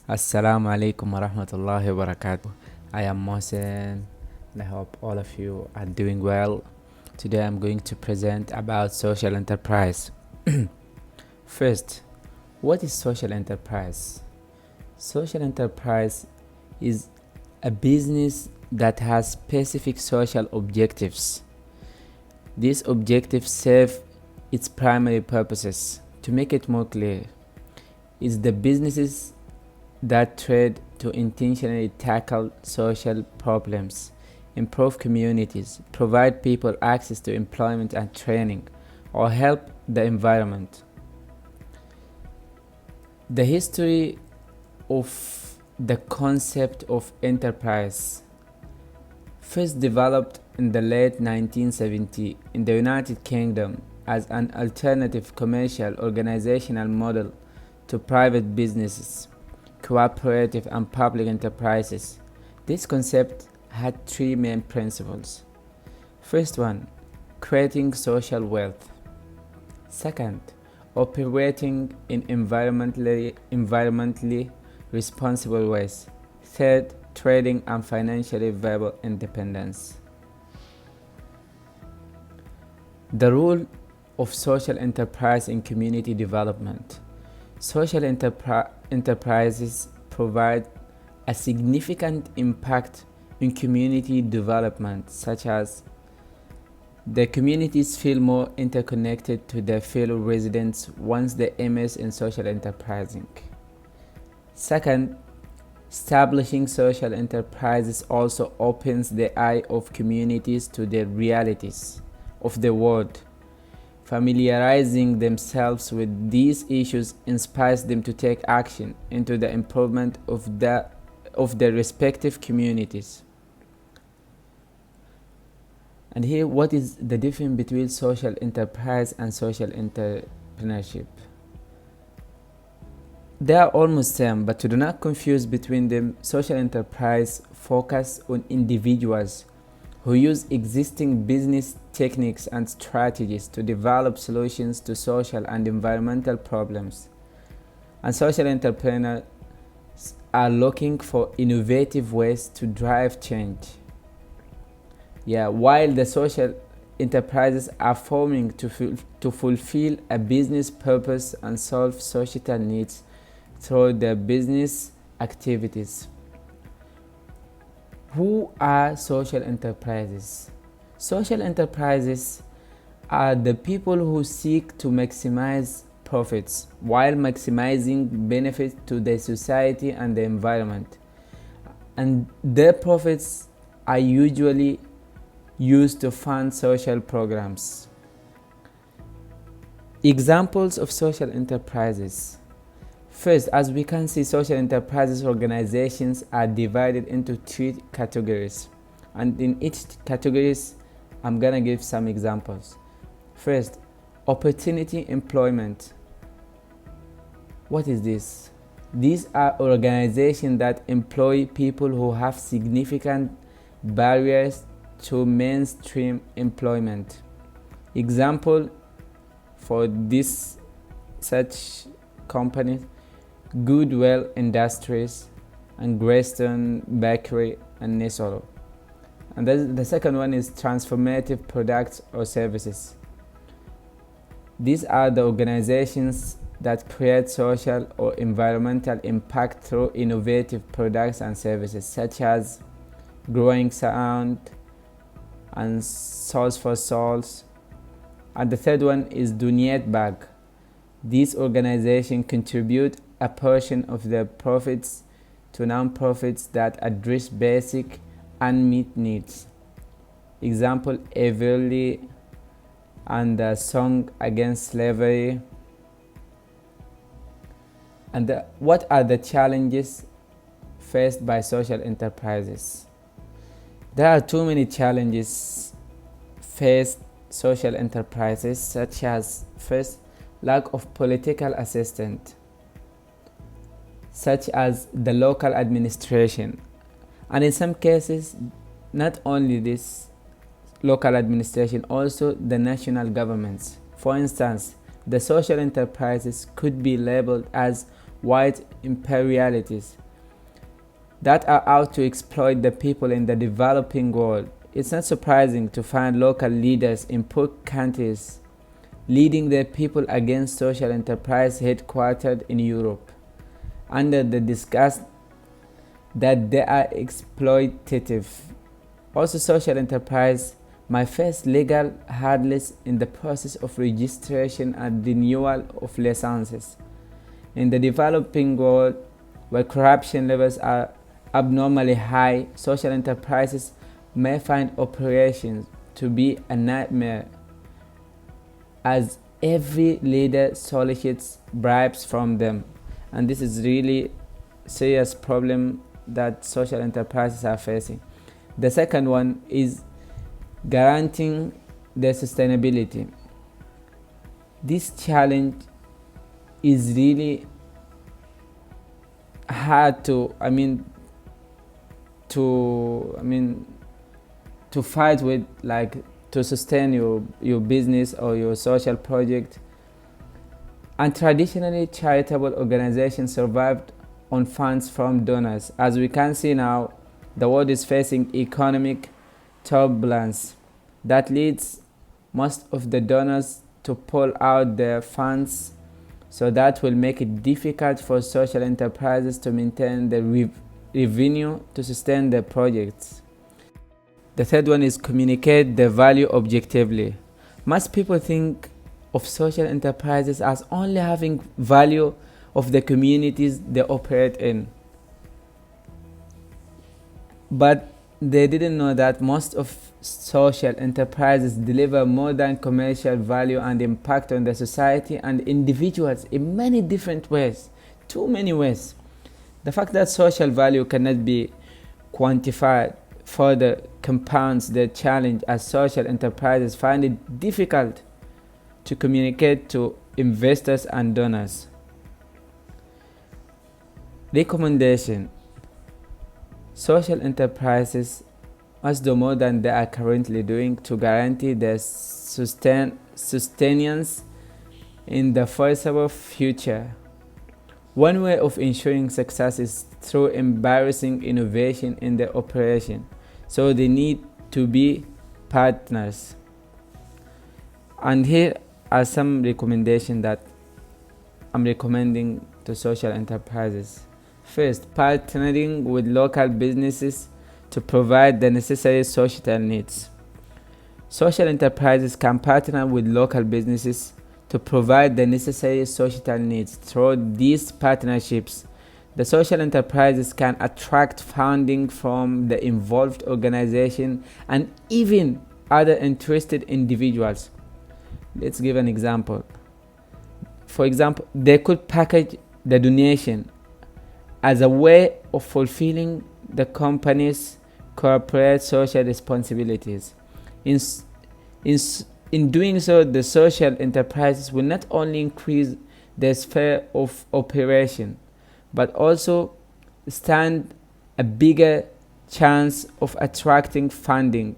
Assalamu alaikum wa rahmatullahi wa barakatuh. I am Mohsen and I hope all of you are doing well. Today I'm going to present about social enterprise. First, what is social enterprise? Social enterprise is a business that has specific social objectives. These objectives serve its primary purposes. To make it more clear, it's the businesses that trade to intentionally tackle social problems, improve communities, provide people access to employment and training, or help the environment. The history of the concept of enterprise first developed in the late 1970s in the United Kingdom as an alternative commercial organizational model to private businesses, cooperative and public enterprises. This concept had three main principles. First one, creating social wealth. Second, operating in environmentally responsible ways. Third, trading and financially viable independence. The role of social enterprise in community development. Social enterprises provide a significant impact in community development, such as the communities feel more interconnected to their fellow residents once they immerse in social enterprising. Second, establishing social enterprises also opens the eye of communities to the realities of the world. Familiarizing themselves with these issues inspires them to take action into the improvement of their respective communities. And here, what is the difference between social enterprise and social entrepreneurship? They are almost same, but do not confuse between them. Social enterprise focus on individuals who use existing business techniques and strategies to develop solutions to social and environmental problems. And social entrepreneurs are looking for innovative ways to drive change. While the social enterprises are forming to fulfill a business purpose and solve societal needs through their business activities. Who are social enterprises? Social enterprises are the people who seek to maximize profits while maximizing benefits to the society and the environment. And their profits are usually used to fund social programs. Examples of social enterprises. First, as we can see, social enterprises organizations are divided into three categories, and in each categories I'm gonna give some examples. First, opportunity employment. What is this? These are organizations that employ people who have significant barriers to mainstream employment. Example for this such companies: Goodwill Industries and Greystone Bakery and Nesolo. And the second one is transformative products or services. These are the organizations that create social or environmental impact through innovative products and services, such as Growing Sound and Souls for Souls. And the third one is Duniat Bag. These organizations contribute a portion of their profits to non-profits that address basic unmet needs. Example, Everly and the Song Against Slavery. And what are the challenges faced by social enterprises? There are too many challenges faced social enterprises, such as first, lack of political assistance, such as the local administration, and in some cases not only this local administration, also the national governments. For instance, the social enterprises could be labeled as white imperialities that are out to exploit the people in the developing world. It's not surprising to find local leaders in poor countries leading their people against social enterprise headquartered in Europe, under the disgust that they are exploitative. Also, social enterprise might face legal hurdles in the process of registration and renewal of licenses. In the developing world, where corruption levels are abnormally high, social enterprises may find operations to be a nightmare, as every leader solicits bribes from them. And this is really serious problem that social enterprises are facing. The second one is guaranteeing their sustainability. This challenge is really hard to fight with, like to sustain your business or your social project. And traditionally, charitable organizations survived on funds from donors. As we can see now, the world is facing economic turbulence that leads most of the donors to pull out their funds, so that will make it difficult for social enterprises to maintain the revenue to sustain their projects. The third one is communicate the value objectively. Most people think of social enterprises as only having value of the communities they operate in. But they didn't know that most of social enterprises deliver more than commercial value and impact on the society and individuals in many different ways, too many ways. The fact that social value cannot be quantified further compounds the challenge, as social enterprises find it difficult to communicate to investors and donors. Recommendation: social enterprises must do more than they are currently doing to guarantee their sustenance in the foreseeable future. One way of ensuring success is through embracing innovation in their operation, so they need to be partners. And here are some recommendations that I'm recommending to social enterprises. First, partnering with local businesses to provide the necessary societal needs. Social enterprises can partner with local businesses to provide the necessary societal needs. Through these partnerships, the social enterprises can attract funding from the involved organization and even other interested individuals. Let's give an example. For example, they could package the donation as a way of fulfilling the company's corporate social responsibilities. In doing so, the social enterprises will not only increase their sphere of operation, but also stand a bigger chance of attracting funding.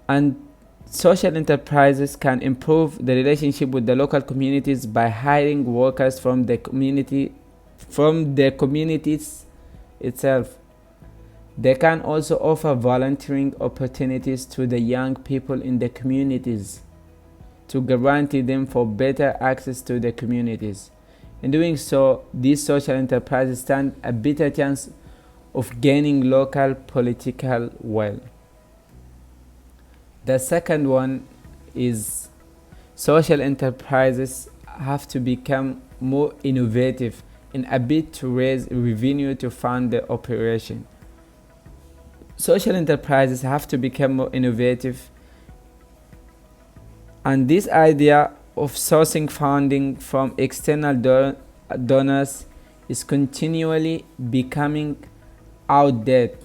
And social enterprises can improve the relationship with the local communities by hiring workers from the communities itself. They can also offer volunteering opportunities to the young people in the communities to guarantee them for better access to the communities. In doing so, these social enterprises stand a better chance of gaining local political will. The second one is social enterprises have to become more innovative in a bid to raise revenue to fund their operation. Social enterprises have to become more innovative, and this idea of sourcing funding from external donors is continually becoming outdated,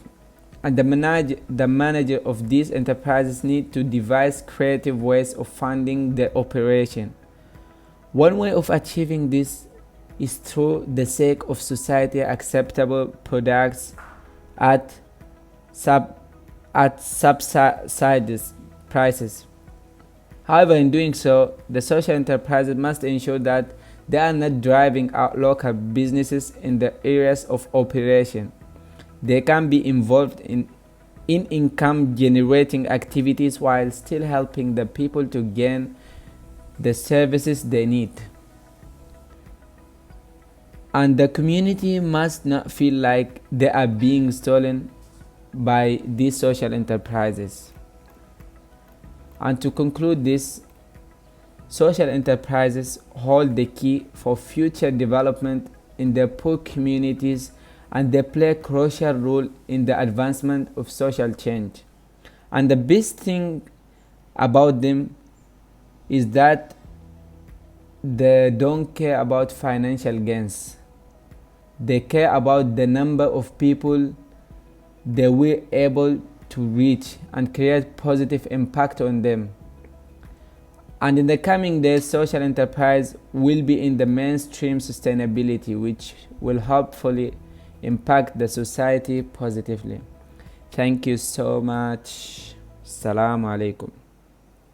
and the manager of these enterprises need to devise creative ways of funding their operation. One way of achieving this is through the sake of society acceptable products at subsidized prices. However, in doing so, the social enterprises must ensure that They are not driving out local businesses in the areas of operation. They can be involved in income generating activities while still helping the people to gain the services they need. And the community must not feel like they are being stolen by these social enterprises. And to conclude this, social enterprises hold the key for future development in the poor communities, and they play a crucial role in the advancement of social change. And the best thing about them is that they don't care about financial gains. They care about the number of people they were able to reach and create positive impact on them. And in the coming days, social enterprise will be in the mainstream sustainability, which will hopefully impact the society positively. Thank you so much. Assalamu alaikum.